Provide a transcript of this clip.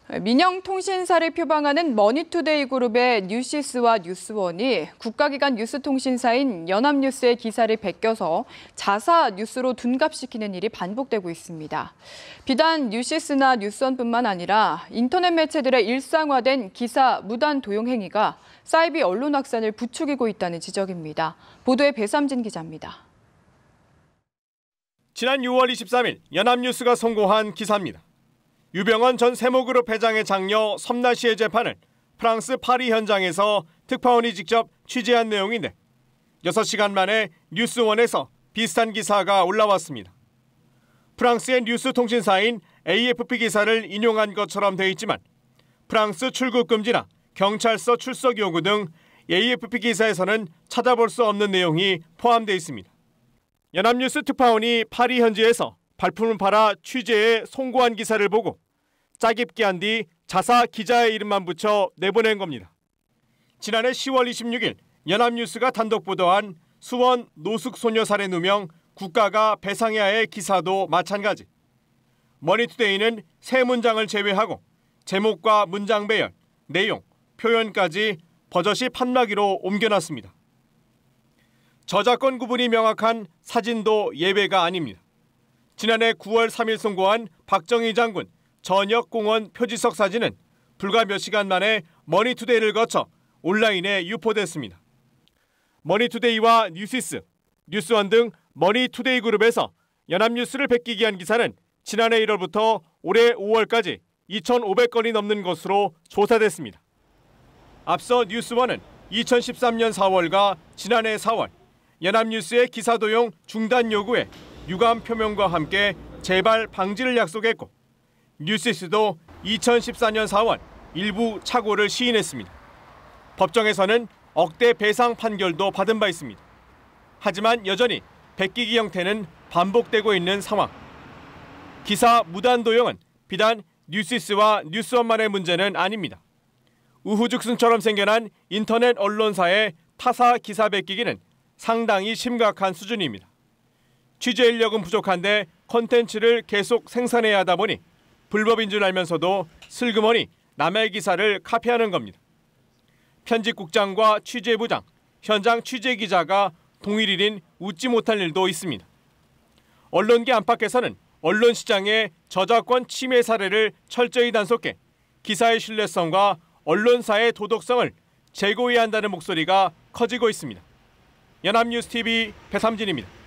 민영통신사를 표방하는 머니투데이 그룹의 뉴시스와 뉴스원이 국가기관 뉴스통신사인 연합뉴스의 기사를 베껴서 자사 뉴스로 둔갑시키는 일이 반복되고 있습니다. 비단 뉴시스나 뉴스원뿐만 아니라 인터넷 매체들의 일상화된 기사 무단 도용 행위가 사이비 언론 확산을 부추기고 있다는 지적입니다. 보도에 배삼진 기자입니다. 지난 6월 23일 연합뉴스가 송고한 기사입니다. 유병헌 전 세모그룹 회장의 장녀 섬나 씨의 재판을 프랑스 파리 현장에서 특파원이 직접 취재한 내용인데 6시간 만에 뉴스원에서 비슷한 기사가 올라왔습니다. 프랑스의 뉴스 통신사인 AFP 기사를 인용한 것처럼 돼 있지만 프랑스 출국 금지나 경찰서 출석 요구 등 AFP 기사에서는 찾아볼 수 없는 내용이 포함되어 있습니다. 연합뉴스 특파원이 파리 현지에서 발품을 팔아 취재에 송고한 기사를 보고 짜깁기 한 뒤 자사 기자의 이름만 붙여 내보낸 겁니다. 지난해 10월 26일 연합뉴스가 단독 보도한 수원 노숙소녀 살해 누명 국가가 배상해야 할 기사도 마찬가지. 머니투데이는 세 문장을 제외하고 제목과 문장 배열, 내용, 표현까지 버젓이 판나기로 옮겨놨습니다. 저작권 구분이 명확한 사진도 예외가 아닙니다. 지난해 9월 3일 송고한 박정희 장군 전역공원 표지석 사진은 불과 몇 시간 만에 머니투데이를 거쳐 온라인에 유포됐습니다. 머니투데이와 뉴시스, 뉴스원 등 머니투데이 그룹에서 연합뉴스를 베끼기 한 기사는 지난해 1월부터 올해 5월까지 2,500건이 넘는 것으로 조사됐습니다. 앞서 뉴스원은 2013년 4월과 지난해 4월 연합뉴스의 기사 도용 중단 요구에 유감 표명과 함께 재발 방지를 약속했고 뉴시스도 2014년 4월 일부 착오를 시인했습니다. 법정에서는 억대 배상 판결도 받은 바 있습니다. 하지만 여전히 베끼기 형태는 반복되고 있는 상황. 기사 무단 도용은 비단 뉴시스와 뉴스원만의 문제는 아닙니다. 우후죽순처럼 생겨난 인터넷 언론사의 타사 기사 베끼기는 상당히 심각한 수준입니다. 취재 인력은 부족한데 콘텐츠를 계속 생산해야 하다 보니 불법인 줄 알면서도 슬그머니 남의 기사를 카피하는 겁니다. 편집국장과 취재부장, 현장 취재기자가 동일일인 웃지 못할 일도 있습니다. 언론계 안팎에서는 언론 시장의 저작권 침해 사례를 철저히 단속해 기사의 신뢰성과 언론사의 도덕성을 제고해야 한다는 목소리가 커지고 있습니다. 연합뉴스TV 배삼진입니다.